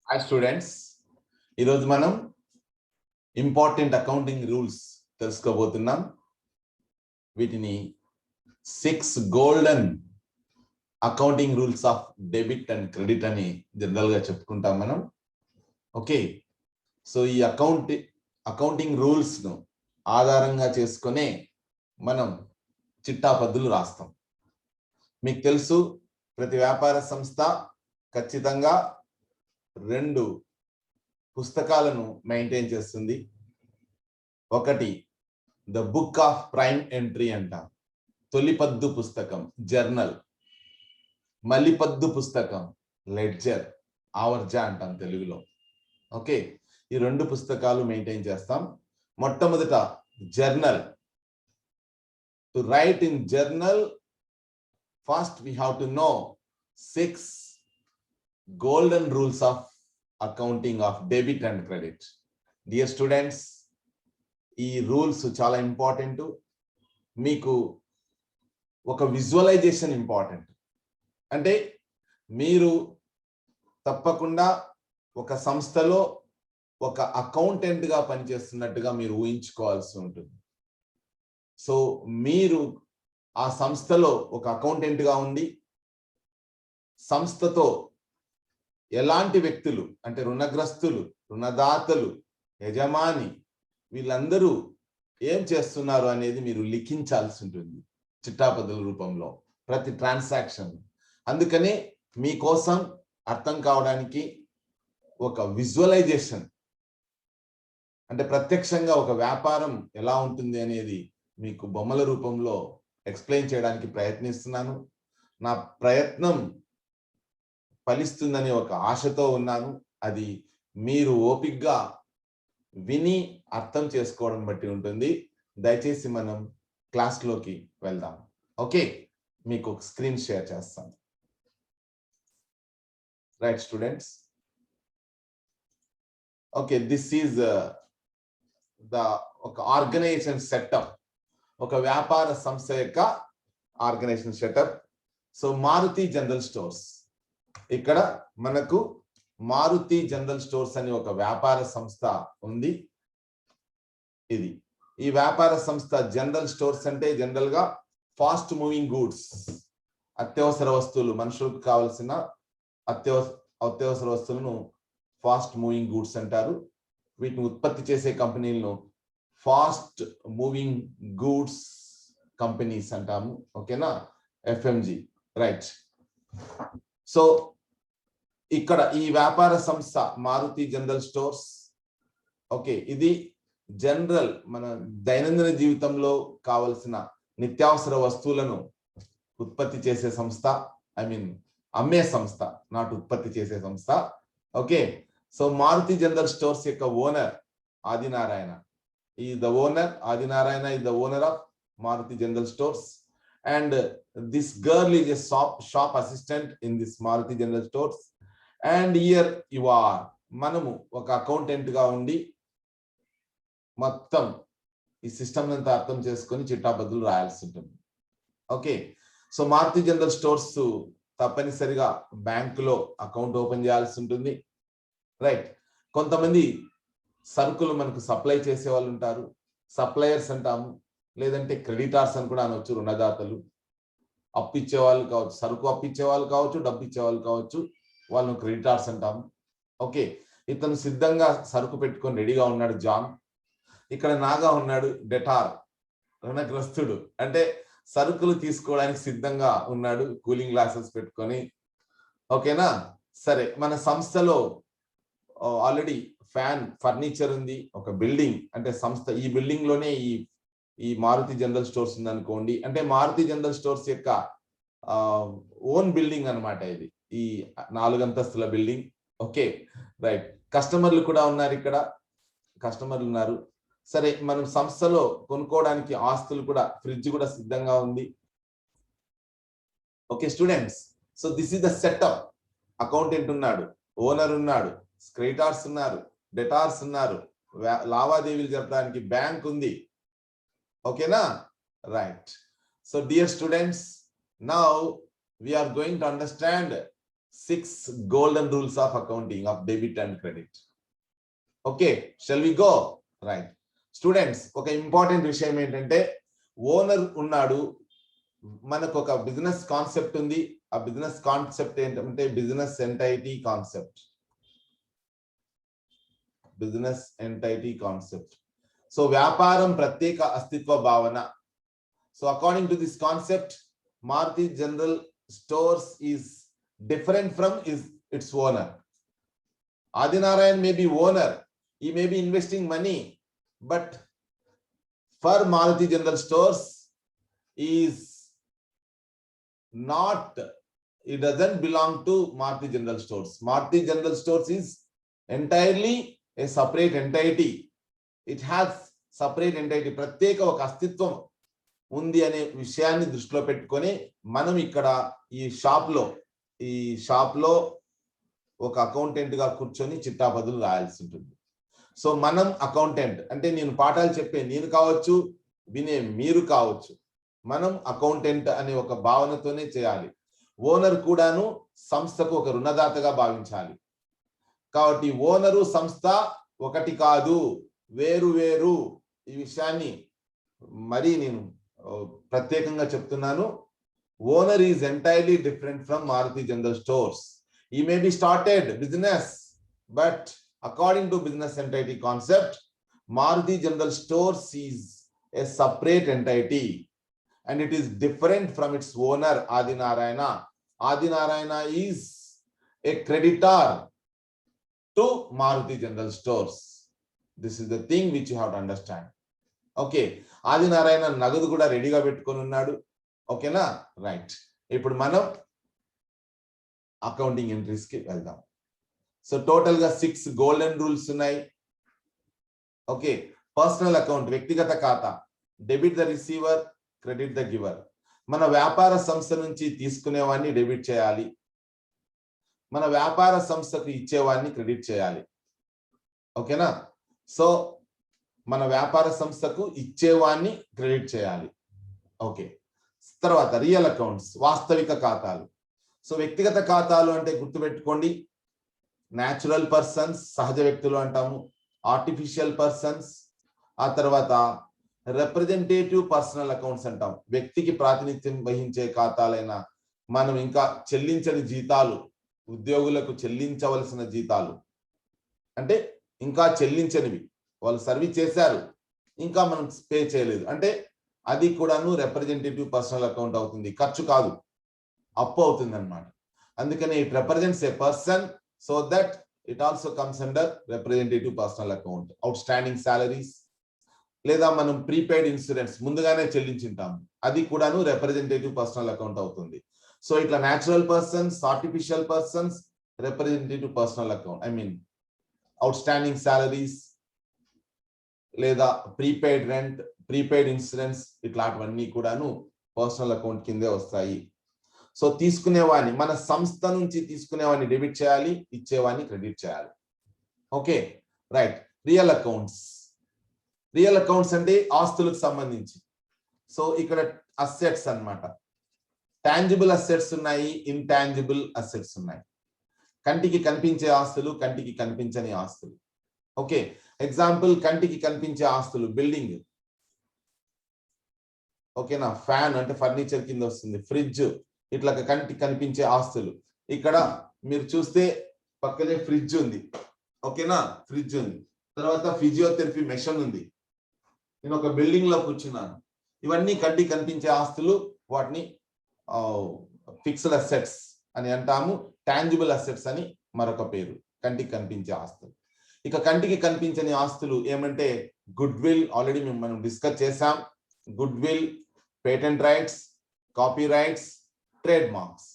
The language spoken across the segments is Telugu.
హాయ్ స్టూడెంట్స్, ఈరోజు మనం ఇంపార్టెంట్ అకౌంటింగ్ రూల్స్ తెలుసుకోబోతున్నాం. వీటిని 6 golden accounting rules of debit and credit అని జనరల్ గా చెప్పుకుంటాం మనం. ఓకే, సో ఈ అకౌంటింగ్ రూల్స్ ను ఆధారంగా చేసుకునే మనం చిట్టా పద్దులు రాస్తాం. మీకు తెలుసు, ప్రతి వ్యాపార సంస్థ ఖచ్చితంగా 2 పుస్తకాలను మెయింటైన్ చేస్తుంది. ఒకటి the book of prime entry అంట, తొలిపద్దు పుస్తకం జర్నల్. మలిపద్దు పుస్తకం లెడ్జర్, ఆవర్జ అంటాం తెలుగులో. ఓకే, ఈ 2 పుస్తకాలు మెయింటైన్ చేస్తాం. మొట్టమొదట journal. To right in journal, first we have to know 6 golden rules of accounting of debit and credit. Dear students, ఈ రూల్స్ చాలా ఇంపార్టెంట్. మీకు ఒక విజువలైజేషన్ ఇంపార్టెంట్. అంటే మీరు తప్పకుండా ఒక సంస్థలో ఒక అకౌంటెంట్ గా పనిచేస్తున్నట్టుగా మీరు ఊహించుకోవాల్సి ఉంటుంది. సో మీరు ఆ సంస్థలో ఒక అకౌంటెంట్ గా ఉండి సంస్థతో ఎలాంటి వ్యక్తులు అంటే రుణగ్రస్తులు, రుణదాతలు, యజమాని, వీళ్ళందరూ ఏం చేస్తున్నారు అనేది మీరు లిఖించాల్సి ఉంటుంది చిట్టాపద్దుల రూపంలో ప్రతి ట్రాన్సాక్షన్. అందుకనే మీకోసం అర్థం కావడానికి ఒక విజువలైజేషన్, అంటే ప్రత్యక్షంగా ఒక వ్యాపారం ఎలా ఉంటుంది అనేది మీకు బొమ్మల రూపంలో ఎక్స్ప్లెయిన్ చేయడానికి ప్రయత్నిస్తున్నాను. నా ప్రయత్నం ఫలిస్తుందని ఒక ఆశతో ఉన్నాను. అది మీరు ఓపికగా విని అర్థం చేసుకోవడం బట్టి ఉంటుంది. దయచేసి మనం క్లాస్లోకి వెళ్దాం. ఓకే, మీకు ఒక స్క్రీన్ షేర్ చేస్తాను. Right students, okay, this is ఒక ఆర్గనైజేషన్ సెటప్, ఒక వ్యాపార సంస్థ యొక్క organization setup. So Maruti general stores, ఇక్కడ మనకు మారుతి జనరల్ స్టోర్స్ అని ఒక వ్యాపార సంస్థ ఉంది. ఈ వ్యాపార సంస్థ జనరల్ స్టోర్స్ అంటే జనరల్ గా ఫాస్ట్ మూవింగ్ గూడ్స్, అత్యవసర వస్తువులు, మనుషులకు కావలసిన అత్యవసర వస్తువులను ఫాస్ట్ మూవింగ్ గూడ్స్ అంటారు. వీటిని ఉత్పత్తి చేసే కంపెనీలను ఫాస్ట్ మూవింగ్ గూడ్స్ కంపెనీస్ అంటాము. ఓకేనా, ఎఫ్ఎంజి. రైట్. సో ఇక్కడ ఈ వ్యాపార సంస్థ మారుతి జనరల్ స్టోర్స్, ఓకే, ఇది జనరల్ మన దైనందిన జీవితంలో కావలసిన నిత్యావసర వస్తువులను ఉత్పత్తి చేసే సంస్థ. ఐ మీన్ అమ్మే సంస్థ, నాట్ ఉత్పత్తి చేసే సంస్థ. Okay, so Maruti general stores యొక్క owner Adinarayana. the owner Adinarayana is the owner of Maruti General Stores, and this girl is a shop assistant in this Maruti General Stores. And here you are, మనము ఒక అకౌంటెంట్ గా ఉండి మొత్తం ఈ సిస్టమ్ అంతా అర్థం చేసుకొని చిట్టాపద్దులు రాయాల్సి ఉంటుంది. Okay, so Maruti general stores తప్పనిసరిగా బ్యాంకులో అకౌంట్ ఓపెన్ చేయాల్సి ఉంటుంది. రైట్. కొంతమంది సరుకులు మనకు సప్లై చేసే వాళ్ళు ఉంటారు, సప్లయర్స్ అంటాము, లేదంటే క్రెడిటార్స్ అని కూడా అనొచ్చు. రుణదాతలు, అప్పు ఇచ్చే వాళ్ళు కావచ్చు, సరుకు అప్పు ఇచ్చే వాళ్ళు కావచ్చు, డబ్బు ఇచ్చే వాళ్ళు కావచ్చు, వాళ్ళను క్రెడిటార్స్ అంటాము. ఓకే, ఇతను సిద్ధంగా సరుకు పెట్టుకొని రెడీగా ఉన్నాడు జాన్. ఇక్కడ నాగా ఉన్నాడు డెటార్, రుణగ్రస్తుడు, అంటే సరుకులు తీసుకోవడానికి సిద్ధంగా ఉన్నాడు, కూలింగ్ గ్లాసెస్ పెట్టుకొని. ఓకేనా, సరే. మన సంస్థలో ఆల్రెడీ ఫర్నిచర్ ఉంది, ఒక బిల్డింగ్, అంటే సంస్థ ఈ బిల్డింగ్ లోనే ఈ మారుతి జనరల్ స్టోర్స్ ఉంది అనుకోండి. అంటే మారుతి జనరల్ స్టోర్స్ యొక్క ఓన్ బిల్డింగ్ అన్నమాట ఇది, ఈ 4 అంతస్తుల బిల్డింగ్. Okay, right. కస్టమర్లు కూడా ఉన్నారు, ఇక్కడ కస్టమర్లు ఉన్నారు. సరే, మనం సంస్థలో కొనుక్కోవడానికి ఆస్తులు కూడా, ఫ్రిడ్జ్ కూడా సిద్ధంగా ఉంది. Okay students, so this is the setup. Accountant ఉన్నాడు, ఓనర్ ఉన్నాడు, క్రెడిటార్స్ ఉన్నారు, డెటార్స్ ఉన్నారు, లావాదేవీలు జరపడానికి బ్యాంక్ ఉంది. ఓకేనా, right. So dear students, now we are going to understand 6 golden rules of accounting of debit and credit. Okay, shall we go? Right. Students, ఒక ఇంపార్టెంట్ విషయం ఏంటంటే ఓనర్ ఉన్నాడు, మనకు ఒక బిజినెస్ కాన్సెప్ట్ ఉంది. ఆ బిజినెస్ కాన్సెప్ట్ ఏంటంటే business entity concept. Business entity concept. So వ్యాపారం ప్రత్యేక అస్తిత్వ భావన. So according to this concept, Maruti General Stores is different from its owner. Adinarayan may be owner, he may be investing money, but for Maruti General Stores is not, it doesn't belong to Maruti General Stores. Maruti General Stores is entirely a separate entity. It has separate entity. ప్రత్యేక ఒక అస్తిత్వం ఉంది అనే విషయాన్ని దృష్టిలో పెట్టుకొని మనం ఇక్కడ ఈ షాప్ లో ఒక అకౌంటెంట్ గా కూర్చొని చిట్టాబదులు రాయాల్సి ఉంటుంది. సో మనం అకౌంటెంట్ అంటే నేను పాఠాలు చెప్పే నేను కావచ్చు, వినే మీరు కావచ్చు. మనం అకౌంటెంట్ అనే ఒక భావనతోనే చేయాలి. ఓనర్ కూడాను సంస్థకు ఒక రుణదాతగా భావించాలి. కాబట్టి ఓనరు సంస్థ ఒకటి కాదు, వేరు వేరు. ఈ విషయాన్ని మరి నేను ప్రత్యేకంగా చెప్తున్నాను. Owner is entirely different from Maruti general stores. ఈ maybe started business, but according to business entity concept, Maruti general stores is a separate entity and it is different from its owner Adinarayana. Adinarayana is a creditor to Maruti General Stores. This is the thing which you have to understand. Okay, Adinarayana nagadu kuda ready ga pettukoni unnadu. Okay na? Right. Ippudu manam accounting entries ki veldam. So total ga 6 golden rules unnai. Okay, personal account వ్యక్తిగత ఖాతా, debit the receiver, credit the giver. మన వ్యాపార సంస్థ నుంచి తీసుకునేవాడిని డెబిట్ చేయాలి, మన వ్యాపార సంస్థకు ఇచ్చేవాడిని క్రెడిట్ చేయాలి. ఓకేనా? సో మన వ్యాపార సంస్థకు ఇచ్చేవాడిని క్రెడిట్ చేయాలి. ఓకే, తర్వాత రియల్ అకౌంట్స్, వాస్తవిక ఖాతాలు. సో వ్యక్తిగత ఖాతాలు అంటే గుర్తుపెట్టుకోండి, న్యాచురల్ పర్సన్స్ సహజ వ్యక్తులు అంటాము, ఆర్టిఫిషియల్ పర్సన్స్, ఆ తర్వాత రిప్రజెంటేటివ్ పర్సనల్ అకౌంట్స్ అంటాం. వ్యక్తికి ప్రాతినిధ్యం వహించే ఖాతాలైన మనం ఇంకా చెల్లించని జీతాలు, ఉద్యోగులకు చెల్లించవలసిన జీతాలు అంటే ఇంకా చెల్లించనివి, వాళ్ళు సర్వీస్ చేశారు ఇంకా మనం పే చేయలేదు అంటే అది కూడాను రిప్రజెంటేటివ్ పర్సనల్ అకౌంట్ అవుతుంది. ఖర్చు కాదు, అప్పు అవుతుంది అన్నమాట. అందుకని it represents A person, so that it also comes under representative personal account. Outstanding salaries లేదా మనం ప్రీపెయిడ్ ఇన్సూరెన్స్ ముందుగానే చెల్లించుంటాము, అది కూడాను రిప్రజెంటేటివ్ పర్సనల్ అకౌంట్ అవుతుంది. సో ఇట్లా natural persons, artificial persons, representative personal account, I mean outstanding salaries లేదా ప్రీపెయిడ్ రెంట్, ప్రీపెయిడ్ ఇన్సూరెన్స్, ఇట్లాంటివన్నీ కూడాను పర్సనల్ అకౌంట్ కిందే వస్తాయి. సో తీసుకునేవాడిని, మన సంస్థ నుంచి తీసుకునేవాడిని డెబిట్ చేయాలి, ఇచ్చేవాడిని క్రెడిట్ చేయాలి. Okay, right. Real accounts, real accounts అంటే ఆస్తులకు సంబంధించి. సో ఇక్కడ అసెట్స్ అన్నమాట. టాంజిబుల్ అసెట్స్ ఉన్నాయి, ఇంటాంజిబుల్ అసెట్స్ ఉన్నాయి. కంటికి కనిపించే ఆస్తులు, కంటికి కనిపించని ఆస్తులు. ఓకే, ఎగ్జాంపుల్ కంటికి కనిపించే ఆస్తులు, బిల్డింగ్, ఓకేనా, ఫ్యాన్ అంటే ఫర్నిచర్ కింద వస్తుంది, ఫ్రిడ్జ్, ఇట్లా కంటికి కనిపించే ఆస్తులు. ఇక్కడ మీరు చూస్తే పక్కనే ఫ్రిడ్జ్ ఉంది, ఓకేనా, ఫ్రిడ్జ్ ఉంది. తర్వాత ఫిజియోథెరపీ మెషిన్ ఉంది. నేను ఒక బిల్డింగ్ లో కూర్చున్నాను. ఇవన్నీ కంటికి కనిపించే ఆస్తులు, వాటిని ఫిక్స్డ్ అసెట్స్ అని అంటాము. టాంజిబుల్ అసెట్స్ అని మరొక పేరు, కంటికి కనిపించే ఆస్తులు. ఇక కంటికి కనిపించని ఆస్తులు ఏమంటే గుడ్ విల్, ఆల్రెడీ మనం డిస్కస్ చేసాం. Good will, patent rights, copy rights, trade marks.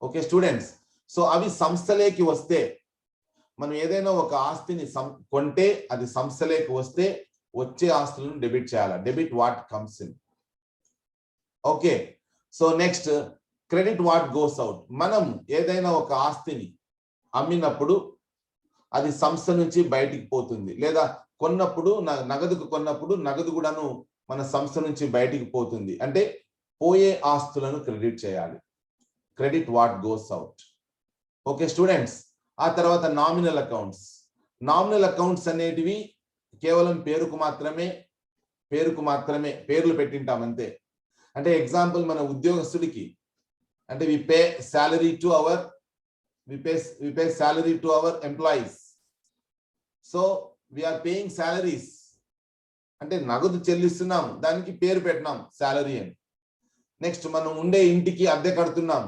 Okay students, so అవి సంస్థలోకి వస్తే, మనం ఏదైనా ఒక ఆస్తిని కొంటే అది సంస్థలోకి వస్తే వచ్చే ఆస్తులను డెబిట్ చేయాలి. Debit what comes in. Okay, so next credit what goes out. మనం ఏదైనా ఒక ఆస్తిని అమ్మినప్పుడు అది సంస్థ నుంచి బయటికి పోతుంది, లేదా కొన్నప్పుడు నగదుకు కొన్నప్పుడు నగదు కూడాను మన సంస్థ నుంచి బయటికి పోతుంది. అంటే పోయే ఆస్తులను క్రెడిట్ చేయాలి. Credit what goes out. Okay students, ఆ తర్వాత నామినల్ అకౌంట్స్. నామినల్ అకౌంట్స్ అనేటివి కేవలం పేరుకు మాత్రమే పేర్లు పెట్టింటాం అంతే. అంటే ఎగ్జాంపుల్ మన ఉద్యోగస్తుడికి అంటే we pay salary to our employees. So we are paying salaries అంటే నగదు చెల్లిస్తున్నాం, దానికి పేరు పెట్టినాం సాలరీ అని. నెక్స్ట్ మనం ఉండే ఇంటికి అద్దె కడుతున్నాం,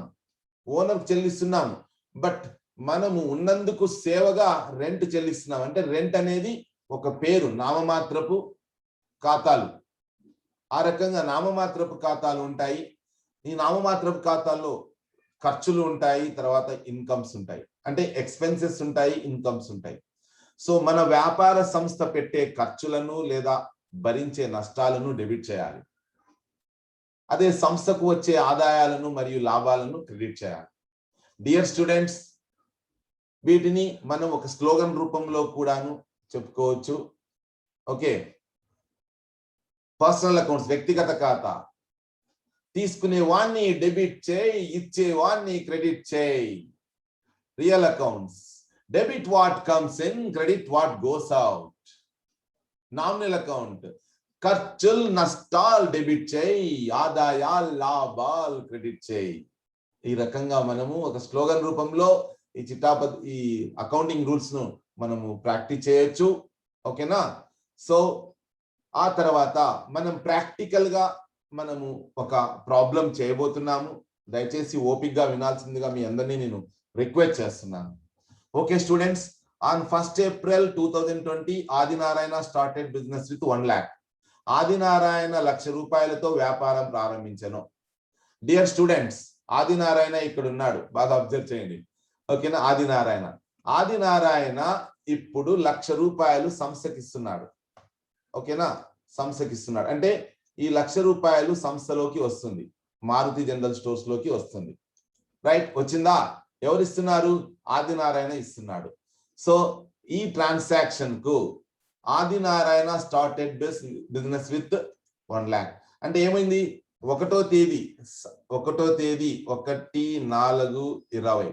ఓనర్ చెల్లిస్తున్నాం, బట్ మనము ఉన్నందుకు సేవగా రెంట్ చెల్లిస్తున్నాం. అంటే రెంట్ అనేది ఒక పేరు, నామమాత్రపు ఖాతాలు. ఆ రకంగా నామమాత్రపు ఖాతాలు ఉంటాయి. ఈ నామమాత్రపు ఖాతాల్లో ఖర్చులు ఉంటాయి, తర్వాత ఇన్కమ్స్ ఉంటాయి. అంటే ఎక్స్పెన్సెస్ ఉంటాయి, ఇన్కమ్స్ ఉంటాయి. సో మన వ్యాపార సంస్థ పెట్టే ఖర్చులను లేదా భరించే నష్టాలను డెబిట్ చేయాలి. అదే సంస్థకు వచ్చే ఆదాయాలను మరియు లాభాలను క్రెడిట్ చేయాలి. డియర్ స్టూడెంట్స్, వీటిని మనం ఒక స్లోగన్ రూపంలో కూడాను చెప్పుకోవచ్చు. ఓకే, పర్సనల్ అకౌంట్స్ వ్యక్తిగత ఖాతా, తీసుకునే వాణ్ణి డెబిట్ చేయి, ఇచ్చే వాణ్ణి క్రెడిట్ చేయి. Real accounts, debit what comes in, credit what goes out. Nominal account, ఖర్చులు నష్టాలు డెబిట్ చేయి, ఆదాయాలు లాభాలు క్రెడిట్ చేయి. ఈ రకంగా మనము ఒక స్లోగన్ రూపంలో ఈ అకౌంటింగ్ రూల్స్ ను మనము ప్రాక్టీస్ చేయొచ్చు. ఓకేనా? సో ఆ తర్వాత మనం ప్రాక్టికల్ గా మనము ఒక ప్రాబ్లం చేయబోతున్నాము. దయచేసి ఓపికగా వినాల్సిందిగా మీ అందరినీ నేను రిక్వెస్ట్ చేస్తున్నాను. Okay students, on 1st April 2020 Adinarayana started business with 1 lakh. Adinarayana 1,00,000 రూపాయలతో వ్యాపారం ప్రారంభించను. డియర్ స్టూడెంట్స్, ఆదినారాయణ ఇక్కడ ఉన్నాడు, బాగా అబ్జర్వ్ చేయండి. ఓకేనా? ఆదినారాయణ ఇప్పుడు 1,00,000 రూపాయలు సంస్థకి ఇస్తున్నాడు. ఓకేనా? సంస్థకి ఇస్తున్నాడు అంటే ఈ 1,00,000 రూపాయలు సంస్థలోకి వస్తుంది, మారుతి జనరల్ స్టోర్స్ లోకి వస్తుంది. రైట్, వచ్చిందా? ఎవరు ఇస్తున్నారు? ఆదినారాయణ ఇస్తున్నాడు. సో ఈ ట్రాన్సాక్షన్ కు Adinarayana started business with 1 lakh. అంటే ఏమైంది? 1వ తేదీ 1/4/20.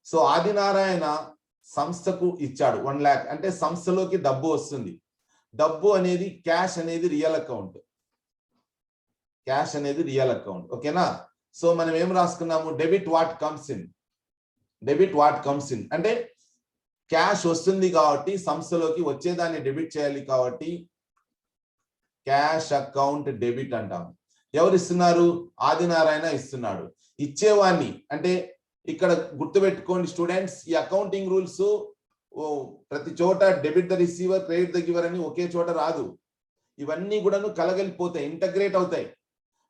సో ఆదినారాయణ సంస్థకు ఇచ్చాడు 1 lakh. అంటే సంస్థలోకి డబ్బు వస్తుంది. డబ్బు అనేది క్యాష్ అనేది రియల్ అకౌంట్. ఓకేనా? సో మనం ఏం రాసుకున్నాము? Debit what comes in. అంటే క్యాష్ వస్తుంది కాబట్టి సంస్థలోకి వచ్చేదాన్ని డెబిట్ చేయాలి కాబట్టి క్యాష్ అకౌంట్ డెబిట్ అంటాం. ఎవరు ఇస్తున్నారు? ఆదినారాయణ ఇస్తున్నాడు. ఇచ్చేవాణ్ణి అంటే ఇక్కడ గుర్తుపెట్టుకోండి స్టూడెంట్స్, ఈ అకౌంటింగ్ రూల్స్ ప్రతి చోట debit the receiver, credit the giver అని ఒకే చోట రాదు. ఇవన్నీ కూడాను కలగలిపోతాయి, ఇంటగ్రేట్ అవుతాయి.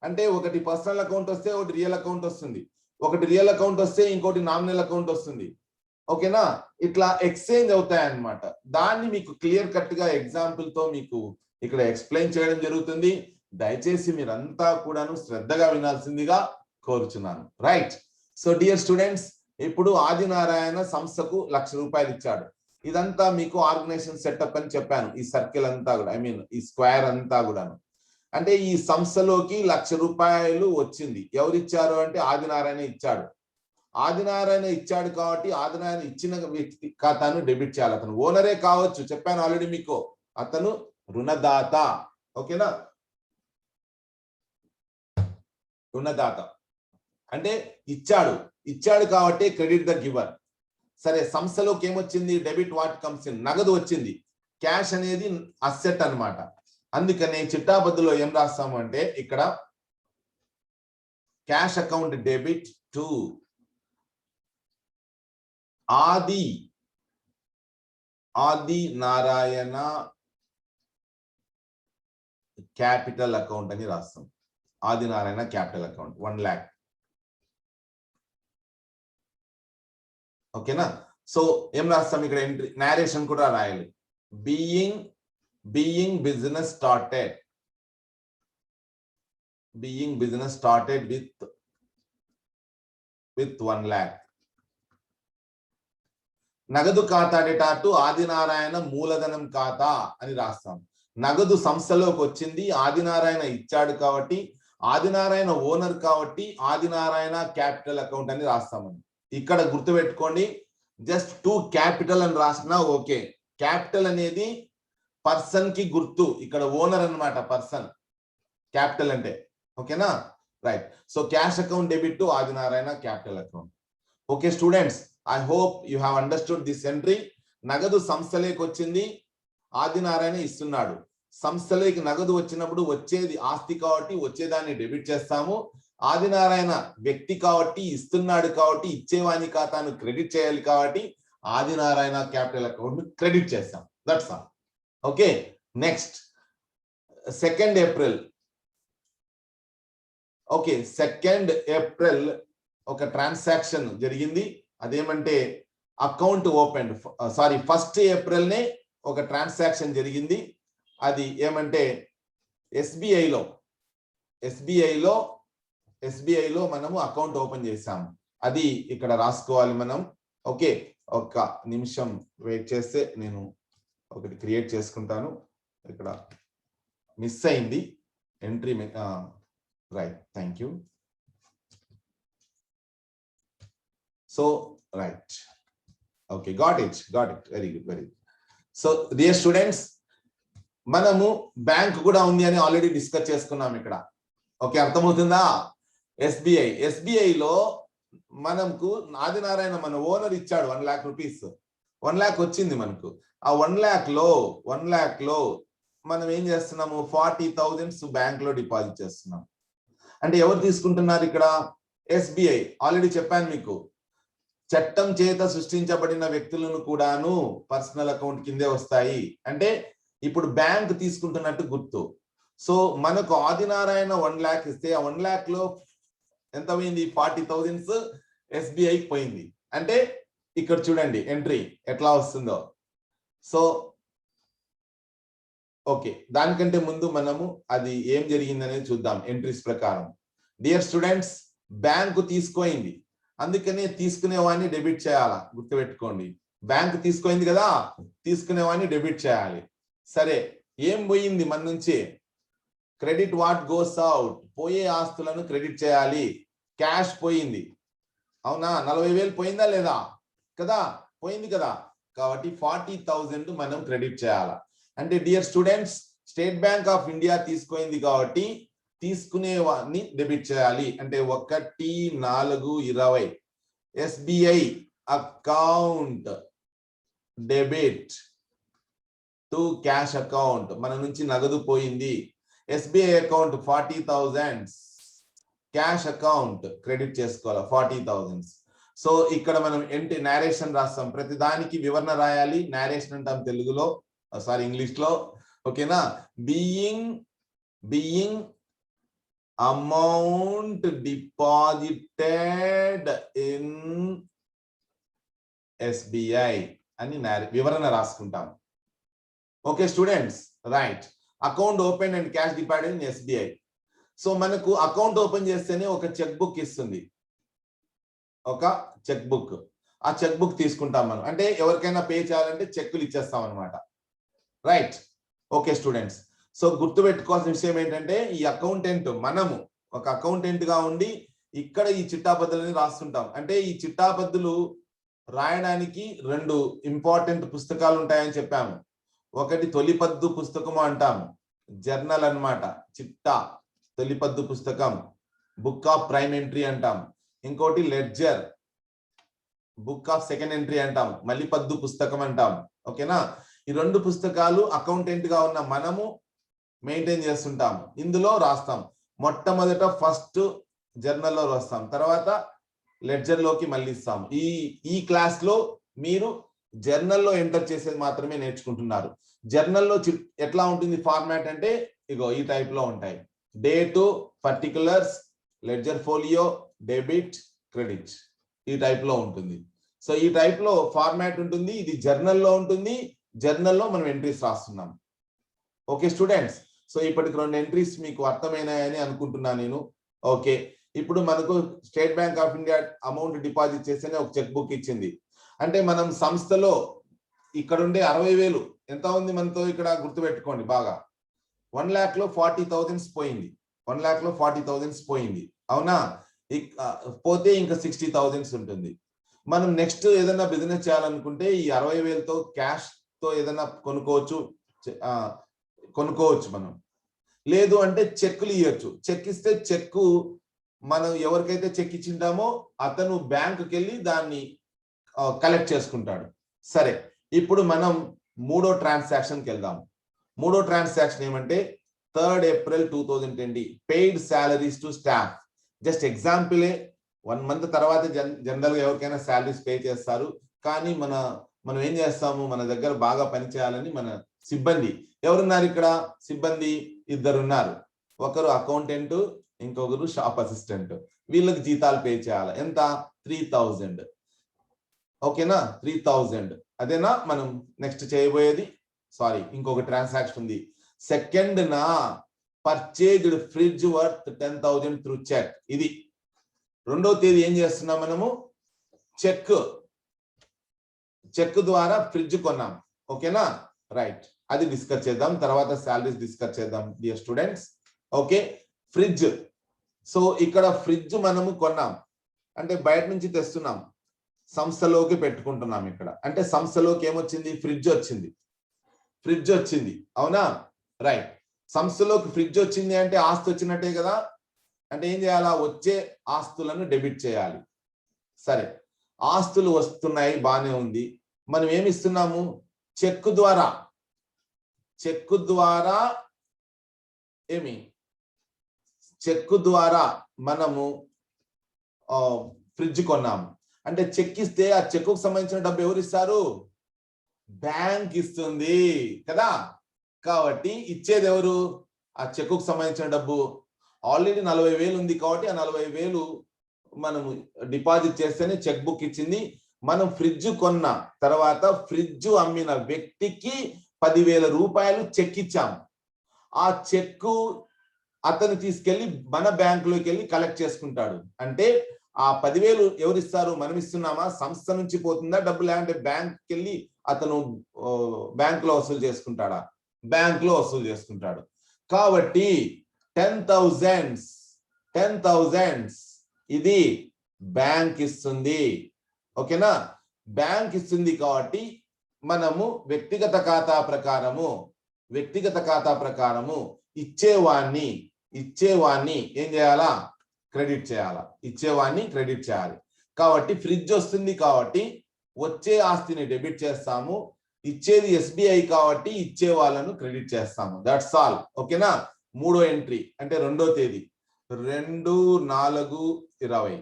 అంటే ఒకటి పర్సనల్ అకౌంట్ వస్తే ఒకటి రియల్ అకౌంట్ వస్తుంది, ఒకటి రియల్ అకౌంట్ వస్తే ఇంకోటి నామినల్ అకౌంట్ వస్తుంది. ఓకేనా? ఇట్లా ఎక్స్చేంజ్ అవుతాయి అన్నమాట. దాన్ని మీకు క్లియర్ కట్ గా ఎగ్జాంపుల్ తో మీకు ఇక్కడ ఎక్స్ప్లెయిన్ చేయడం జరుగుతుంది. దయచేసి మీరంతా కూడాను శ్రద్ధగా వినాల్సిందిగా కోరుచున్నాను. రైట్. సో డియర్ స్టూడెంట్స్, ఇప్పుడు ఆదినారాయణ సంస్థకు 1,00,000 రూపాయలు ఇచ్చాడు. ఇదంతా మీకు ఆర్గనైజేషన్ సెటప్ అని చెప్పాను. ఈ సర్కిల్ అంతా కూడా, ఈ స్క్వేర్ అంతా కూడాను. అంటే ఈ సంస్థలోకి 1,00,000 రూపాయలు వచ్చింది. ఎవరు ఇచ్చారు అంటే ఆదినారాయణ ఇచ్చాడు. ఆదినారాయణ ఇచ్చాడు కాబట్టి ఆదినారాయణ ఇచ్చిన వ్యక్తి ఖాతాను డెబిట్ చేయాలి. అతను ఓనరే కావచ్చు, చెప్పాను ఆల్రెడీ మీకు, అతను రుణదాత. ఓకేనా? రుణదాత అంటే ఇచ్చాడు కాబట్టి క్రెడిట్ ద గివర్. సరే, సంస్థలోకి ఏమొచ్చింది? డెబిట్ వాట్ కమ్స్ ఇన్, నగదు వచ్చింది. క్యాష్ అనేది అసెట్ అన్నమాట. అందుకనే చిట్టాబద్దులో ఏం రాస్తాము అంటే ఇక్కడ cash account debit to Adinarayana capital account అని రాస్తాం. Adinarayana capital account 1 lakh. ఓకేనా? సో ఏం రాస్తాం ఇక్కడ? ఎంట్రీ నేరేషన్ కూడా రాయాలి. being business started with 1 lakh. నగదు ఖాతా డేటా టు ఆదినారాయణ మూలధనం ఖాతా అని రాస్తాం. నగదు సంస్థలోకి వచ్చింది, ఆదినారాయణ ఇచ్చాడు కాబట్టి, ఆదినారాయణ ఓనర్ కాబట్టి ఆదినారాయణ క్యాపిటల్ అకౌంట్ అని రాస్తామని. ఇక్కడ గుర్తుపెట్టుకోండి, జస్ట్ టు క్యాపిటల్ అని రాసినా ఓకే. క్యాపిటల్ అనేది పర్సన్ కి గుర్తు, ఇక్కడ ఓనర్ అన్నమాట పర్సన్ క్యాపిటల్ అంటే. ఓకేనా, right. So cash account debit to Adinarayana capital account. Okay students, I hope you have understood this entry. నగదు సంస్థలోకి వచ్చింది, ఆదినారాయణ ఇస్తున్నాడు. సంస్థలోకి నగదు వచ్చినప్పుడు వచ్చేది ఆస్తి కాబట్టి వచ్చేదాన్ని డెబిట్ చేస్తాము. ఆదినారాయణ వ్యక్తి కాబట్టి ఇస్తున్నాడు కాబట్టి ఇచ్చేవాని ఖాతాను క్రెడిట్ చేయాలి కాబట్టి ఆదినారాయణ క్యాపిటల్ అకౌంట్ క్రెడిట్ చేస్తాం. That's all. Okay, next 2nd April. Okay, 2nd April ఒక ట్రాన్సాక్షన్ జరిగింది. అదేమంటే account open, sorry 1st April నే ఒక ట్రాన్సాక్షన్ జరిగింది. అది ఏమంటే ఎస్బీఐలో మనము అకౌంట్ ఓపెన్ చేసాము. అది ఇక్కడ రాసుకోవాలి మనం. ఓకే, ఒక్క నిమిషం వెయిట్ చేస్తే నేను ఒకటి క్రియేట్ చేసుకుంటాను. ఇక్కడ మిస్ అయింది entry. Right, thank you. So right, okay, got it, very good, very good. So dear students, మనము బ్యాంక్ కూడా ఉంది అని ఆల్రెడీ డిస్కస్ చేసుకున్నాం ఇక్కడ. ఓకే, అర్థమవుతుందా? ఎస్బీఐలో మనకు ఆదినారాయణ మన ఓనర్ ఇచ్చాడు 1 lakh రూపీస్. 1 lakh వచ్చింది మనకు. ఆ 1 lakh లో మనం ఏం చేస్తున్నాము, 40,000 బ్యాంక్ లో డిపాజిట్ చేస్తున్నాం. అంటే ఎవరు తీసుకుంటున్నారు ఇక్కడ? ఎస్బీఐ. ఆల్రెడీ చెప్పాను మీకు, చట్టం చేత సృష్టించబడిన వ్యక్తులను కూడాను పర్సనల్ అకౌంట్ కిందే వస్తాయి. అంటే ఇప్పుడు బ్యాంక్ తీసుకుంటున్నట్టు గుర్తు. సో మనకు ఆదినారాయణ 1 lakh ఇస్తే ఆ 1 lakh లో ఎంత పోయింది? 40,000 ఎస్బీఐ పోయింది. అంటే ఇక్కడ చూడండి ఎంట్రీ ఎట్లా వస్తుందో. సో ఓకే, దానికంటే ముందు మనము అది ఏం జరిగిందనేది చూద్దాం ఎంట్రీస్ ప్రకారం. డియర్ స్టూడెంట్స్, బ్యాంకు తీసుకోయింది, అందుకనే తీసుకునేవాడిని డెబిట్ చేయాలా, గుర్తుపెట్టుకోండి. బ్యాంక్ తీసుకోయింది కదా, తీసుకునేవాడిని డెబిట్ చేయాలి. సరే, ఏం పోయింది మన నుంచి? క్రెడిట్ వాట్ గోస్ అవుట్, పోయే ఆస్తులను క్రెడిట్ చేయాలి. క్యాష్ పోయింది, అవునా? 40,000 పోయిందా లేదా? కదా, పోయింది కదా. కాబట్టి 40,000 మనం క్రెడిట్ చేయాలా. అంటే dear students, State Bank of India తీసుకోయింది కాబట్టి తీసుకునేవాడిని డెబిట్ చేయాలి. అంటే 1/4/20 SBI account debit to cash account. మన నుంచి నగదు పోయింది. SBI account 40,000, cash account credit చేసుకోవాలి 40,000. సో ఇక్కడ మనం ఏంటి నేరేషన్ రాస్తాం, ప్రతి దానికి వివరణ రాయాలి. నేరేషన్ అంటాం తెలుగులో, సారీ ఇంగ్లీష్ లో. ఓకేనా? Being amount deposited in SBI అని వివరణ రాసుకుంటాం. Okay students, right. Account open and cash deposited in SBI. So మనకు అకౌంట్ ఓపెన్ చేస్తేనే ఒక చెక్ బుక్ ఇస్తుంది, ఒక చెక్ బుక్. ఆ చెక్ బుక్ తీసుకుంటాం మనం. అంటే ఎవరికైనా పే చేయాలంటే చెక్కులు ఇచ్చేస్తాం అనమాట. Right, okay students. సో గుర్తుపెట్టుకోవాల్సిన విషయం ఏంటంటే, ఈ అకౌంటెంట్, మనము ఒక అకౌంటెంట్ గా ఉండి ఇక్కడ ఈ చిట్టాబద్దులని రాస్తుంటాం. అంటే ఈ చిట్టాబద్దులు రాయడానికి 2 ఇంపార్టెంట్ పుస్తకాలు ఉంటాయని చెప్పాము. ఒకటి తొలిపద్దు పుస్తకము అంటాము, జర్నల్ అన్నమాట, చిట్టా తొలిపద్దు పుస్తకం, బుక్ ఆఫ్ ప్రైమ్ ఎంట్రీ అంటాం. ఇంకోటి ledger, book of second entry అంటాం, మళ్ళీ పద్దు పుస్తకం అంటాం. ఓకేనా? ఈ 2 పుస్తకాలు అకౌంటెంట్ గా ఉన్న మనము మెయింటైన్ చేస్తుంటాము. ఇందులో రాస్తాం. మొట్టమొదట ఫస్ట్ జర్నల్ లో రాస్తాం, తర్వాత లెడ్జర్ లోకి మళ్ళీ ఇస్తాం. ఈ క్లాస్ లో మీరు జర్నల్లో ఎంటర్ చేసేది మాత్రమే నేర్చుకుంటున్నారు. జర్నల్లో ఎట్లా ఉంటుంది ఫార్మాట్ అంటే, ఇగో ఈ టైప్ లో ఉంటాయి. Date, particulars, ledger folio, debit, credit, ఈ టైప్ లో ఉంటుంది. సో ఈ టైప్ లో ఫార్మాట్ ఉంటుంది. ఇది జర్నల్లో ఉంటుంది. జర్నల్లో మనం ఎంట్రీస్ రాస్తున్నాం. ఓకే స్టూడెంట్స్, సో ఇప్పటికి 2 ఎంట్రీస్ మీకు అర్థమైనాయని అనుకుంటున్నా నేను. ఓకే, ఇప్పుడు మనకు state Bank of India amount deposit చేస్తేనే ఒక చెక్ బుక్ ఇచ్చింది. అంటే మనం సంస్థలో ఇక్కడ ఉండే 60,000 ఎంత ఉంది మనతో, ఇక్కడ గుర్తుపెట్టుకోండి బాగా. 1 lakh లో 40,000 పోయింది. 1 lakh లో 40,000 పోయింది, అవునా? పోతే ఇంకా 60,000 ఉంటుంది. మనం నెక్స్ట్ ఏదైనా బిజినెస్ చేయాలనుకుంటే ఈ 60,000తో క్యాష్ తో ఏదైనా కొనుక్కోవచ్చు మనం. లేదు అంటే చెక్కులు ఇవ్వచ్చు. చెక్ ఇస్తే చెక్కు మనం ఎవరికైతే చెక్ ఇచ్చింటామో అతను బ్యాంకుకి వెళ్ళి దాన్ని కలెక్ట్ చేసుకుంటాడు. సరే, ఇప్పుడు మనం మూడో ట్రాన్సాక్షన్కి వెళ్దాం. మూడో ట్రాన్సాక్షన్ ఏమంటే 3rd April 2020 paid salaries to staff. Just ఎగ్జాంపులే, 1 month తర్వాత జనరల్ గా ఎవరికైనా సాలరీస్ పే చేస్తారు. కానీ మనం ఏం చేస్తాము, మన దగ్గర బాగా పని చేయాలని మన సిబ్బంది ఎవరున్నారు ఇక్కడ, సిబ్బంది 2 ఉన్నారు. ఒకరు అకౌంటెంట్, ఇంకొకరు షాప్ అసిస్టెంట్. వీళ్ళకి జీతాలు పే చేయాలి. ఎంత? 3,000. ఓకేనా? 3,000. అదేనా మనం నెక్స్ట్ చేయబోయేది? సారీ, ఇంకొక ట్రాన్సాక్షన్ ఉంది. సెకండ్ నా purchased fridge worth 10,000 through cheque. ఇది 2వ తేదీ ఏం చేస్తున్నాం మనము, చెక్ ద్వారా ఫ్రిడ్జ్ కొన్నాం. ఓకేనా? రైట్, అది డిస్కస్ చేద్దాం. తర్వాత సాలరీస్ డిస్కస్ చేద్దాం dear students. Okay, fridge. So ఇక్కడ ఫ్రిడ్జ్ మనము కొన్నాం అంటే బయట నుంచి తెస్తున్నాం, సంస్థలోకి పెట్టుకుంటున్నాం. ఇక్కడ అంటే సంస్థలోకి ఏమొచ్చింది, ఫ్రిడ్జ్ వచ్చింది. అవునా? రైట్. సంస్థలోకి ఫ్రిడ్జ్ వచ్చింది అంటే ఆస్తి వచ్చినట్టే కదా. అంటే ఏం చేయాలా, వచ్చే ఆస్తులను డెబిట్ చేయాలి. సరే, ఆస్తులు వస్తున్నాయి, బానే ఉంది. మనం ఏమి ఇస్తున్నాము, చెక్ ద్వారా మనము ఫ్రిడ్జ్ కొన్నాము. అంటే చెక్ ఇస్తే ఆ చెక్కు సంబంధించిన డబ్బు ఎవరు ఇస్తారు, బ్యాంక్ ఇస్తుంది కదా. కాబట్టి ఇచ్చేది ఎవరు, ఆ చెక్కు సంబంధించిన డబ్బు. ఆల్రెడీ 40,000 ఉంది కాబట్టి ఆ 40,000 మనము డిపాజిట్ చేస్తేనే చెక్ బుక్ ఇచ్చింది. మనం ఫ్రిడ్జ్ కొన్న తర్వాత ఫ్రిడ్జ్ అమ్మిన వ్యక్తికి 10,000 రూపాయలు చెక్ ఇచ్చాము. ఆ చెక్కు అతను తీసుకెళ్లి మన బ్యాంకులోకి వెళ్ళి కలెక్ట్ చేసుకుంటాడు. అంటే ఆ 10,000 ఎవరిస్తారు, మనం ఇస్తున్నామా, సంస్థ నుంచి పోతుందా డబ్బు, లేదంటే బ్యాంక్కి వెళ్ళి అతను బ్యాంకులో వసూలు చేసుకుంటాడా, బ్యాంకులో వసూలు చేసుకుంటాడు. కాబట్టి 10,000 ఇది బ్యాంక్ ఇస్తుంది. ఓకేనా? బ్యాంక్ ఇస్తుంది కాబట్టి మనము వ్యక్తిగత ఖాతా ప్రకారము ఇచ్చేవాణ్ణి ఏం చేయాలా, క్రెడిట్ చేయాలి. కాబట్టి ఫ్రిడ్జ్ వస్తుంది కాబట్టి వచ్చే ఆస్తిని డెబిట్ చేస్తాము. ఇచ్చేది SBI కాబట్టి ఇచ్చే వాళ్ళను క్రెడిట్ చేస్తాము. That's all. ఓకేనా? మూడో ఎంట్రీ అంటే 2వ తేదీ 2/4/20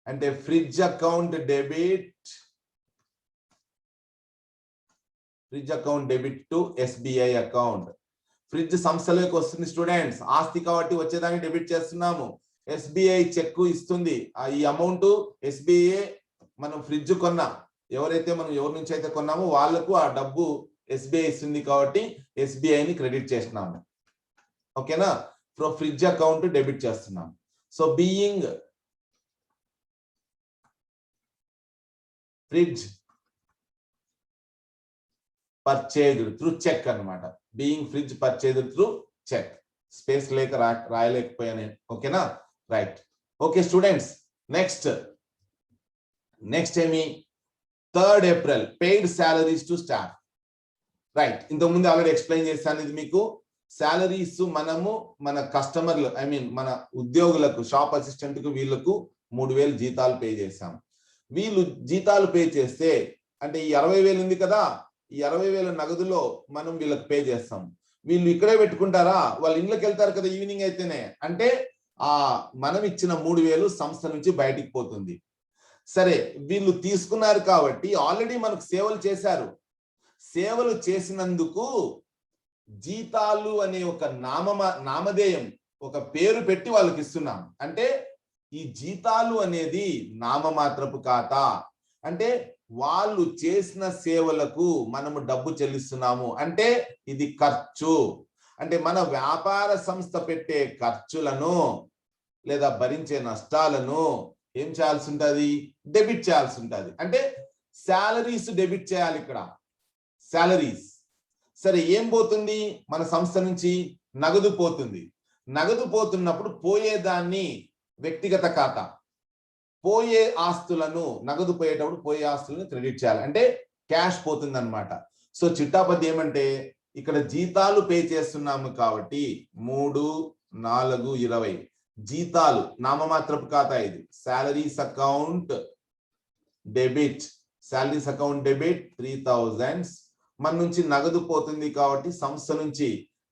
అంటే fridge account debit to SBI account. Fridge సంస్థలోకి వస్తుంది స్టూడెంట్స్, ఆస్తి కాబట్టి వచ్చేదాన్ని డెబిట్ చేస్తున్నాము. SBI చెక్ ఇస్తుంది. ఈ అమౌంట్ SBI మనం ఫ్రిడ్జ్ కొన్నా, ఎవరైతే మనం ఎవరి నుంచి అయితే కొన్నామో వాళ్లకు ఆ డబ్బు SBI ఇస్తుంది కాబట్టి SBIని క్రెడిట్ చేస్తున్నాము. ఓకేనా? ఫ్రిడ్జ్ అకౌంట్ డెబిట్ చేస్తున్నాం. So being fridge purchased through cheque అన్నమాట. Being fridge purchased through cheque. Space లేక రాయలేకపోయాను. ఓకేనా? రైట్. ఓకే స్టూడెంట్స్, నెక్స్ట్ ఏమి, 3rd April paid salaries to staff. Right, ఇంతకుముందు ఆల్రెడీ ఎక్స్ప్లెయిన్ చేశాను ఇది మీకు. సాలరీస్ మనము మన కస్టమర్లు మన ఉద్యోగులకు, షాప్ అసిస్టెంట్ కు వీళ్ళకు 3,000 జీతాలు పే చేశాం. వీళ్ళు జీతాలు పే చేస్తే అంటే ఈ 60,000 ఉంది కదా, ఈ 60,000 నగదులో మనం వీళ్ళకి పే చేస్తాం. వీళ్ళు ఇక్కడే పెట్టుకుంటారా, వాళ్ళ ఇళ్ళకి వెళ్తారు కదా ఈవినింగ్ అయితేనే. అంటే మనం ఇచ్చిన 3,000 సంస్థ నుంచి బయటికి పోతుంది. సరే, వీళ్ళు తీసుకున్నారు కాబట్టి ఆల్రెడీ మనకు సేవలు చేశారు. సేవలు చేసినందుకు జీతాలు అనే ఒక నామధేయం, ఒక పేరు పెట్టి వాళ్ళకి ఇస్తున్నాం. అంటే ఈ జీతాలు అనేది నామమాత్రపు ఖాతా. అంటే వాళ్ళు చేసిన సేవలకు మనము డబ్బు చెల్లిస్తున్నాము. అంటే ఇది ఖర్చు. అంటే మన వ్యాపార సంస్థ పెట్టే ఖర్చులను లేదా భరించే నష్టాలను ఏం చేయాల్సి ఉంటుంది, డెబిట్ చేయాల్సి ఉంటుంది. అంటే శాలరీస్ డెబిట్ చేయాలి ఇక్కడ, శాలరీస్. సరే, ఏం పోతుంది మన సంస్థ నుంచి, నగదు పోతుంది. నగదు పోతున్నప్పుడు పోయేదాన్ని వ్యక్తిగత ఖాతా, పోయే ఆస్తులను నగదు పోయేటప్పుడు పోయే ఆస్తులను క్రెడిట్ చేయాలి, అంటే క్యాష్ పోతుంది అనమాట. సో చిట్టాపద్ది ఏమంటే ఇక్కడ జీతాలు పే చేస్తున్నాము కాబట్టి 3, 4, 20 జీతాలు నామమాత్రపు ఖాతా, ఇది salaries account debit, salaries account debit 3000. మన నుంచి నగదు పోతుంది కాబట్టి సంస్థ నుంచి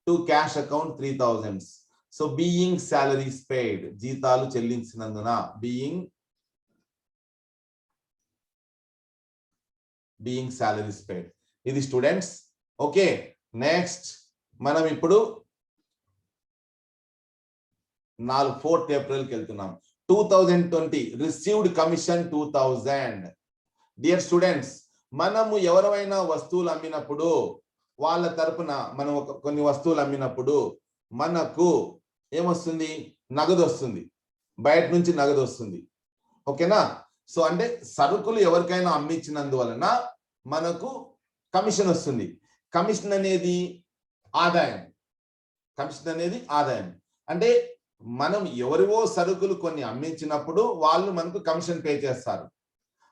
to cash account 3000. So being salaries paid, జీతాలు చెల్లించినందున బీయింగ్ సాలరీస్ పెయిడ్. ఇది స్టూడెంట్స్. ఓకే, నెక్స్ట్ మనం ఇప్పుడు 4th ఏప్రిల్కి వెళ్తున్నాం. 2020 రిసీవ్డ్ కమిషన్ 2000. డియర్ స్టూడెంట్స్, మనము ఎవరైనా వస్తువులు అమ్మినప్పుడు వాళ్ళ తరపున మనం కొన్ని వస్తువులు అమ్మినప్పుడు మనకు ఏమొస్తుంది? నగదు వస్తుంది, బయట నుంచి నగదు వస్తుంది. ఓకేనా? సో అంటే సరుకులు ఎవరికైనా అమ్మించినందువలన మనకు కమిషన్ వస్తుంది. కమిషన్ అనేది ఆదాయం. అంటే మనం ఎవరివో సరుకులు కొన్ని అమ్మించినప్పుడు వాళ్ళు మనకు కమిషన్ పే చేస్తారు.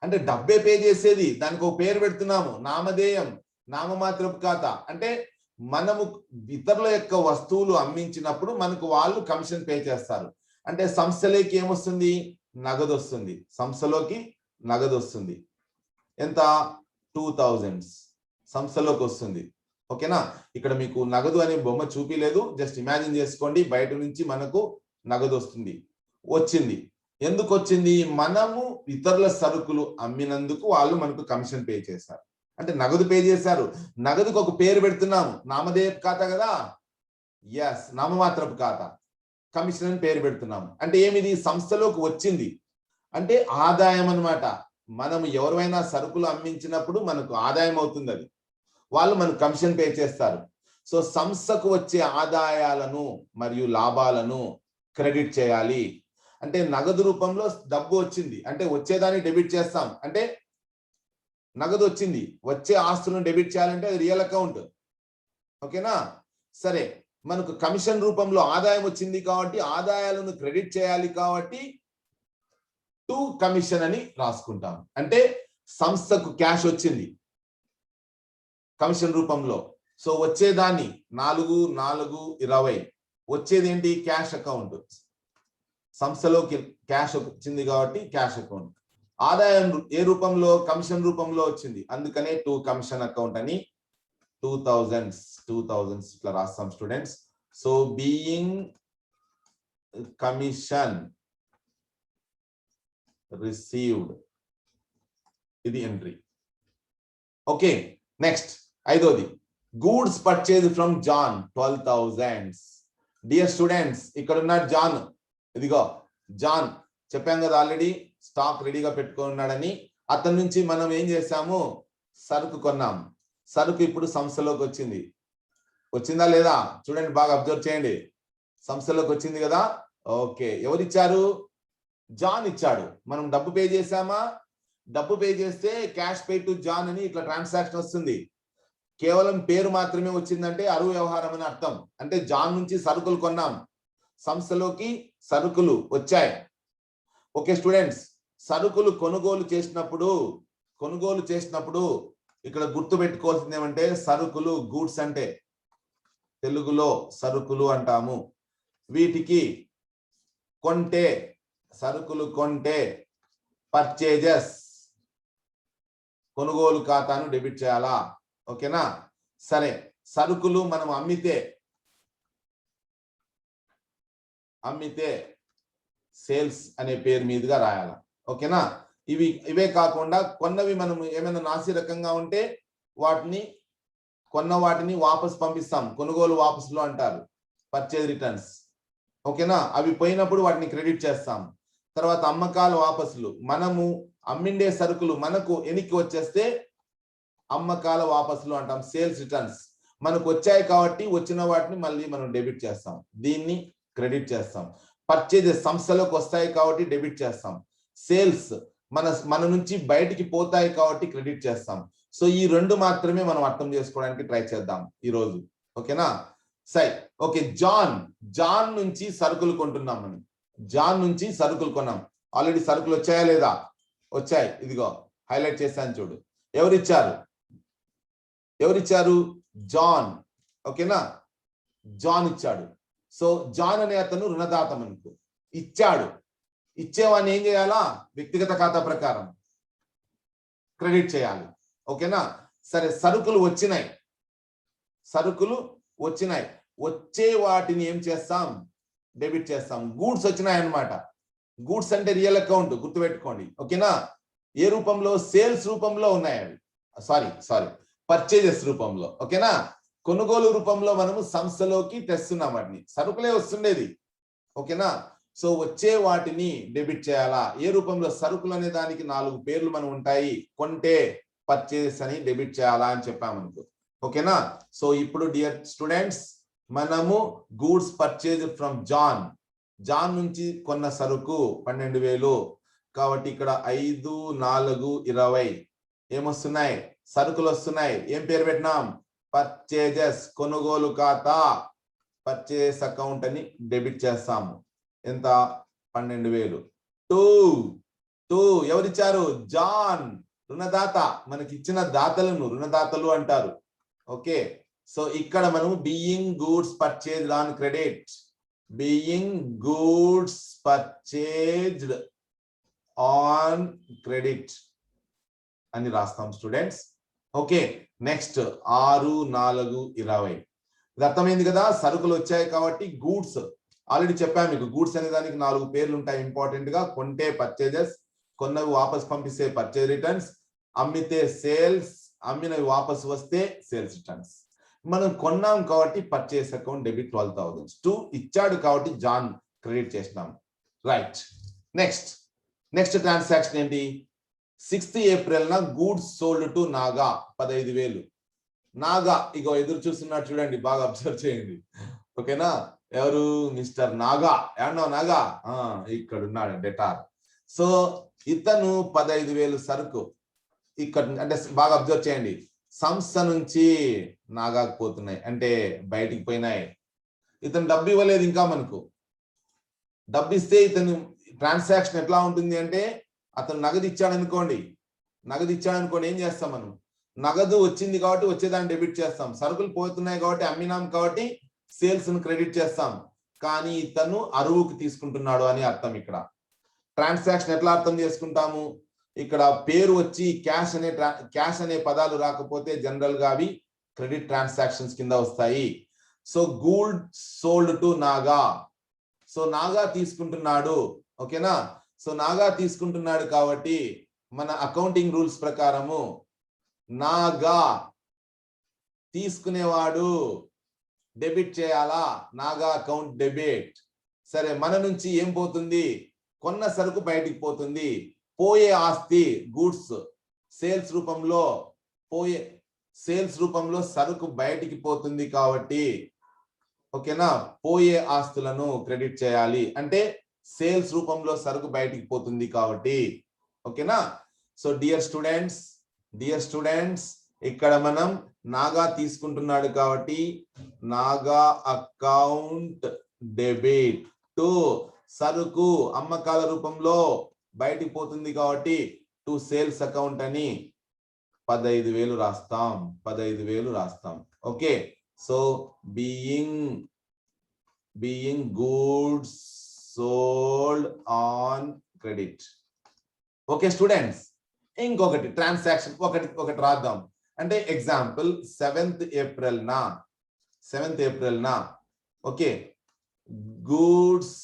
అంటే డబ్బే పే చేసేది, దానికి ఒక పేరు పెడుతున్నాము, నామధేయం, నామమాత్రపు ఖాతా. అంటే మనము ఇతరుల యొక్క వస్తువులు అమ్మించినప్పుడు మనకు వాళ్ళు కమిషన్ పే చేస్తారు. అంటే సంస్థలోకి ఏమొస్తుంది? నగదు వస్తుంది. సంస్థలోకి నగదు వస్తుంది. ఎంత? 2000 సంస్థలోకి వస్తుంది. ఓకేనా? ఇక్కడ మీకు నగదు అనే బొమ్మ చూపిలేదు, జస్ట్ ఇమాజిన్ చేసుకోండి. బయట నుంచి మనకు నగదు వచ్చింది. ఎందుకు వచ్చింది? మనము ఇతరుల సరుకులు అమ్మినందుకు వాళ్ళు మనకు కమిషన్ పే చేశారు. అంటే నగదు పే చేశారు. నగదుకు ఒక పేరు పెడుతున్నాము, నామధేయపు ఖాతా కదా, ఎస్, నామమాత్రపు ఖాతా. కమిషన్ అని పేరు పెడుతున్నాము. అంటే ఏమిది? సంస్థలోకి వచ్చింది అంటే ఆదాయం అన్నమాట. మనం ఎవరైనా సరుకులు అమ్మించినప్పుడు మనకు ఆదాయం అవుతుంది, అది వాళ్ళు మనకు కమిషన్ పే చేస్తారు. సో సంస్థకు వచ్చే ఆదాయాలను మరియు లాభాలను క్రెడిట్ చేయాలి. అంటే నగదు రూపంలో డబ్బు వచ్చింది అంటే వచ్చేదాన్ని డెబిట్ చేస్తాం. అంటే నగదు వచ్చింది, వచ్చే ఆస్తులను డెబిట్ చేయాలంటే అది రియల్ అకౌంట్. ఓకేనా? సరే, మనకు కమిషన్ రూపంలో ఆదాయం వచ్చింది కాబట్టి ఆదాయాలను క్రెడిట్ చేయాలి కాబట్టి టు కమిషన్ అని రాసుకుంటాం. అంటే సంస్థకు క్యాష్ వచ్చింది కమిషన్ రూపంలో. సో వచ్చేదాన్ని 4, 4, 20 వచ్చేది ఏంటి? Cash account. సంస్థలోకి క్యాష్ వచ్చింది కాబట్టి క్యాష్ అకౌంట్. ఆదాయం ఏ రూపంలో? కమిషన్ రూపంలో వచ్చింది, అందుకనే టు కమిషన్ అకౌంట్ అని 2000 ఇట్లా రాస్తాం students. So being commission received, ఇది ఎంట్రీ. ఓకే, నెక్స్ట్ 5వది goods purchase from John 12,000. Dear students, ఇక్కడ ఉన్నాడు జాన్. ఇదిగో జాన్, చెప్పాం కదా ఆల్రెడీ స్టాక్ రెడీగా పెట్టుకున్నాడని. అతని నుంచి మనం ఏం చేసాము? సరుకు కొన్నాం. సరుకు ఇప్పుడు సంస్థలోకి వచ్చిందా లేదా? చూడండి, బాగా అబ్జర్వ్ చేయండి. సంస్థలోకి వచ్చింది కదా. ఓకే, ఎవరిచ్చారు? జాన్ ఇచ్చాడు. మనం డబ్బు పే చేసామా? డబ్బు పే చేస్తే క్యాష్ పే టు జాన్ అని ఇట్లా ట్రాన్సాక్షన్ వస్తుంది. కేవలం పేరు మాత్రమే వచ్చిందంటే అరువు వ్యవహారం అని అర్థం. అంటే జాన్ నుంచి సరుకులు కొన్నాం, సంస్థలోకి సరుకులు వచ్చాయి. ఓకే స్టూడెంట్స్, సరుకులు కొనుగోలు చేసినప్పుడు ఇక్కడ గుర్తు పెట్టుకోవాల్సింది ఏమంటే సరుకులు, గూడ్స్ అంటే తెలుగులో సరుకులు అంటాము. వీటికి సరుకులు కొంటే పర్చేజెస్, కొనుగోలు ఖాతాను డెబిట్ చేయాలా? ఓకేనా? సరే, సరుకులు మనం అమ్మితే సేల్స్ అనే పేరు మీదుగా రాయాల. ఓకేనా? ఇవే కాకుండా కొన్నవి మనం ఏమైనా నాసిరకంగా ఉంటే కొన్న వాటిని వాపస్ పంపిస్తాం, కొనుగోలు వాపసులు అంటారు, పర్చేజ్ రిటర్న్స్. ఓకేనా? అవి పోయినప్పుడు వాటిని క్రెడిట్ చేస్తాం. తర్వాత అమ్మకాల వాపసులు, మనము అమ్మిండే సరుకులు మనకు ఎనికి వచ్చేస్తే అమ్మకాల వాపసులు అంటాం, సేల్స్ రిటర్న్స్. మనకు వచ్చాయి కాబట్టి వచ్చిన వాటిని మళ్ళీ మనం డెబిట్ చేస్తాం, దీన్ని క్రెడిట్ చేస్తాం. పర్చేజెస్ సంస్థలోకి వస్తాయి కాబట్టి డెబిట్ చేస్తాం. సేల్స్ మన నుంచి బయటికి పోతాయి కాబట్టి క్రెడిట్ చేస్తాం. సో ఈ 2 మాత్రమే మనం అర్థం చేసుకోవడానికి ట్రై చేద్దాం ఈరోజు. ఓకేనా? సై ఓకే, జాన్ నుంచి సరుకులు కొంటున్నాం. మనం జాన్ నుంచి సరుకులు కొన్నాం. ఆల్రెడీ సరుకులు వచ్చాయా లేదా? వచ్చాయి. ఇదిగో హైలైట్ చేశాను చూడు. ఎవరిచ్చారు? జాన్. ఓకేనా, జాన్ ఇచ్చాడు. సో జాన్ అనే అతను రుణదాత మనకు ఇచ్చాడు. ఇచ్చేవాడిని ఏం చేయాలా? వ్యక్తిగత ఖాతా ప్రకారం క్రెడిట్ చేయాలి. ఓకేనా, సరే సరుకులు వచ్చినాయి. వచ్చే వాటిని ఏం చేస్తాం? డెబిట్ చేస్తాం. గూడ్స్ వచ్చినాయి అన్నమాట. గూడ్స్ అంటే రియల్ అకౌంట్, గుర్తుపెట్టుకోండి. ఓకేనా, ఏ రూపంలో? సేల్స్ రూపంలో ఉన్నాయి అవి. సారీ పర్చేజెస్ రూపంలో. ఓకేనా, కొనుగోలు రూపంలో మనము సంస్థలోకి తెస్తున్నాం వాటిని. సరుకులే వస్తుండేది. ఓకేనా, సో వచ్చే వాటిని డెబిట్ చేయాలా? ఏ రూపంలో? సరుకులు అనే దానికి 4 పేర్లు మనం ఉంటాయి. కొంటే పర్చేస్ అని డెబిట్ చేయాలా అని చెప్పామనుకో. ఓకేనా, సో ఇప్పుడు డియర్ స్టూడెంట్స్, మనము గూడ్స్ పర్చేజ్ ఫ్రమ్ జాన్ నుంచి కొన్న సరుకు 12,000. కాబట్టి ఇక్కడ 5, 4, 20 ఏమొస్తున్నాయి? సరుకులు వస్తున్నాయి. ఏం పేరు పెట్టినాం? పర్చేజెస్, కొనుగోలు ఖాతా, పర్చేస్ అకౌంట్ అని డెబిట్ చేస్తాము. ఎంత? 12,000. టూ ఎవరిచ్చారు? జాన్, రుణదాత. మనకి ఇచ్చిన దాతలను రుణదాతలు అంటారు. ఓకే, సో ఇక్కడ మనము being goods purchased on credit, being goods purchased on credit అని రాస్తాం స్టూడెంట్స్. Okay, next 6, 4, 20. ఇది అర్థమైంది కదా? సరుకులు వచ్చాయి కాబట్టి గూడ్స్. ఆల్రెడీ చెప్పాను మీకు, గూడ్స్ అనే దానికి 4 పేర్లు ఉంటాయి ఇంపార్టెంట్ గా. కొంటే పర్చేజెస్, కొన్నవి వాపస్ పంపిస్తే పర్చేజ్ రిటర్న్స్, అమ్మితే సేల్స్, అమ్మినవి వాపస్ వస్తే సేల్స్ రిటర్న్స్. మనం కొన్నాం కాబట్టి పర్చేస్ అకౌంట్ డెబిట్ 12,000. ఇచ్చాడు కాబట్టి జాన్ క్రెడిట్ చేసినాం. రైట్, నెక్స్ట్ ట్రాన్సాక్షన్ ఏంటి? 6th April goods sold to Naga 15,000. Naga ఇగో ఎదురు చూస్తున్నాడు చూడండి, బాగా అబ్జర్వ్ చేయండి. ఓకేనా, ఎవరు? మిస్టర్ నాగా. ఏమన్నా నాగా? ఇక్కడ ఉన్నాడు డెటార్. సో ఇతను 15,000 సరుకు ఇక్కడ, అంటే బాగా అబ్జర్వ్ చేయండి, సంస్థ నుంచి నాగాకు పోతున్నాయి, అంటే బయటికి పోయినాయి. ఇతను డబ్బు ఇవ్వలేదు ఇంకా మనకు. డబ్బు ఇస్తే ఇతను ట్రాన్సాక్షన్ ఎట్లా ఉంటుంది అంటే, అతను నగదు ఇచ్చాడు అనుకోండి ఏం చేస్తాం మనం? నగదు వచ్చింది కాబట్టి వచ్చేదాన్ని డెబిట్ చేస్తాం. సరుకులు పోతున్నాయి కాబట్టి, అమ్మినాం కాబట్టి సేల్స్ ను క్రెడిట్ చేస్తాం. కానీ ఇతను అరువుకు తీసుకుంటున్నాడు అని అర్థం. ఇక్కడ ట్రాన్సాక్షన్ ఎట్లా అర్థం చేసుకుంటాము? ఇక్కడ పేరు వచ్చి క్యాష్ అనే పదాలు రాకపోతే జనరల్ గా అవి క్రెడిట్ ట్రాన్సాక్షన్స్ కింద వస్తాయి. So goods sold to Naga. So Naga తీసుకుంటున్నాడు. ఓకేనా, సో నాగా తీసుకుంటున్నాడు కాబట్టి మన అకౌంటింగ్ రూల్స్ ప్రకారము నాగా తీసుకునేవాడు డెబిట్ చేయాలా? Naga account debit. సరే, మన నుంచి ఏం పోతుంది? కొన్న సరుకు బయటికి పోతుంది. పోయే ఆస్తి గూడ్స్ సేల్స్ రూపంలో సరుకు బయటికి పోతుంది కాబట్టి, ఓకేనా, పోయే ఆస్తులను క్రెడిట్ చేయాలి. అంటే సేల్స్ రూపంలో సరుకు బయటికి పోతుంది కాబట్టి. ఓకేనా, సో డియర్ స్టూడెంట్స్ ఇక్కడ మనం నాగా తీసుకుంటున్నాడు కాబట్టి నాగా అకౌంట్ డెబిట్ టు సరుకు అమ్మకాల రూపంలో బయటికి పోతుంది కాబట్టి టు సేల్స్ అకౌంట్ అని 15,000 రాస్తాం. Okay, so being goods sold on credit. Okay students, ఇంకొకటి ట్రాన్సాక్షన్ ఒకటి రాద్దాం. అంటే ఎగ్జాంపుల్ 7th April నా okay, goods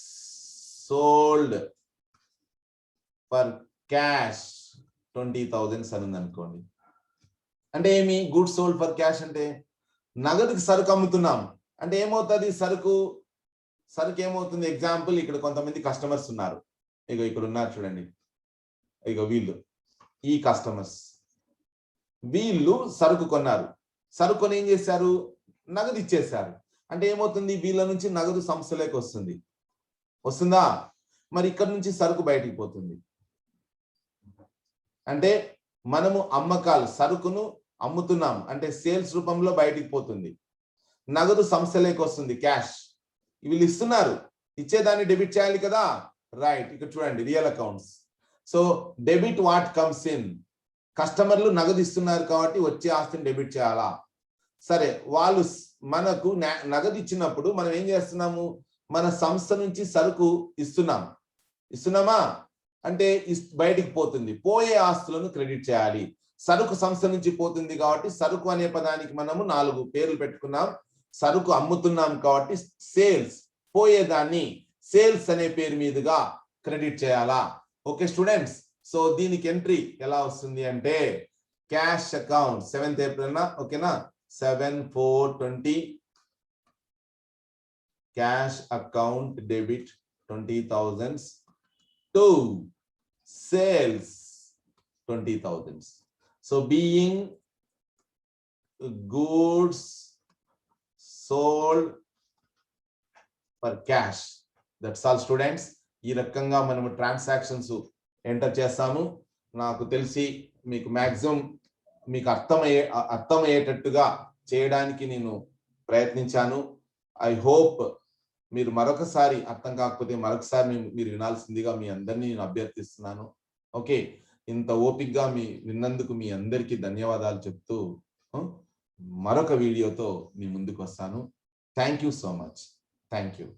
sold for cash 20,000 అని అనుకోండి. అంటే ఏమి? గూడ్స్ సోల్డ్ ఫర్ క్యాష్ అంటే నగదుకి సరుకు అమ్ముతున్నాం. అంటే ఏమవుతుంది? సరుకు ఏమవుతుంది? ఎగ్జాంపుల్, ఇక్కడ కొంతమంది కస్టమర్స్ ఉన్నారు. ఇక్కడ ఉన్నారు చూడండి. వీళ్ళు ఈ కస్టమర్స్, వీళ్ళు సరుకు కొన్నారు. సరుకు కొని ఏం చేశారు? నగదు ఇచ్చేశారు. అంటే ఏమవుతుంది? వీళ్ళ నుంచి నగదు సంస్థలోకి వస్తుందా? మరి ఇక్కడ నుంచి సరుకు బయటికి పోతుంది. అంటే మనము సరుకును అమ్ముతున్నాం, అంటే సేల్స్ రూపంలో బయటికి పోతుంది. నగదు సంస్థలోకి వస్తుంది, క్యాష్. వీళ్ళు ఇస్తున్నారు, ఇచ్చేదాన్ని డెబిట్ చేయాలి కదా. రైట్, ఇక్కడ చూడండి real accounts. So debit what comes in, కస్టమర్లు నగదు ఇస్తున్నారు కాబట్టి వచ్చే ఆస్తిని డెబిట్ చేయాలా. సరే, వాళ్ళు మనకు నగదు ఇచ్చినప్పుడు మనం ఏం చేస్తున్నాము, మన సంస్థ నుంచి సరుకు ఇస్తున్నామా అంటే బయటికి పోతుంది, పోయే ఆస్తులను క్రెడిట్ చేయాలి. సరుకు సంస్థ నుంచి పోతుంది కాబట్టి సరుకు అనే పదానికి మనము 4 పేర్లు పెట్టుకున్నాం. సరుకు అమ్ముతున్నాం కాబట్టి సేల్స్, పోయేదాన్ని సేల్స్ అనే పేరు మీదుగా క్రెడిట్ చేయాలా. ఓకే స్టూడెంట్స్, సో దీనికి ఎంట్రీ ఎలా వస్తుంది అంటే క్యాష్ అకౌంట్ 7th April ఓకేనా, 7/4/20 cash account debit 20,000 to sales 20,000. So being goods sold for cash. That's all students. ఈ రకంగా మనము ట్రాన్సాక్షన్స్ ఎంటర్ చేస్తాము. నాకు తెలిసి మీకు మాక్సిమం మీకు అర్థమయ్యేటట్టుగా చేయడానికి నేను ప్రయత్నించాను. ఐ హోప్ మీరు మరొకసారి అర్థం కాకపోతే మరొకసారి మీరు వినాల్సిందిగా మీ అందరినీ నేను అభ్యర్థిస్తున్నాను. ఓకే, ఇంత ఓపికగా విన్నందుకు మీ అందరికీ ధన్యవాదాలు చెప్తూ మరొక వీడియోతో మీ ముందుకు వస్తాను. Thank you so much. Thank you.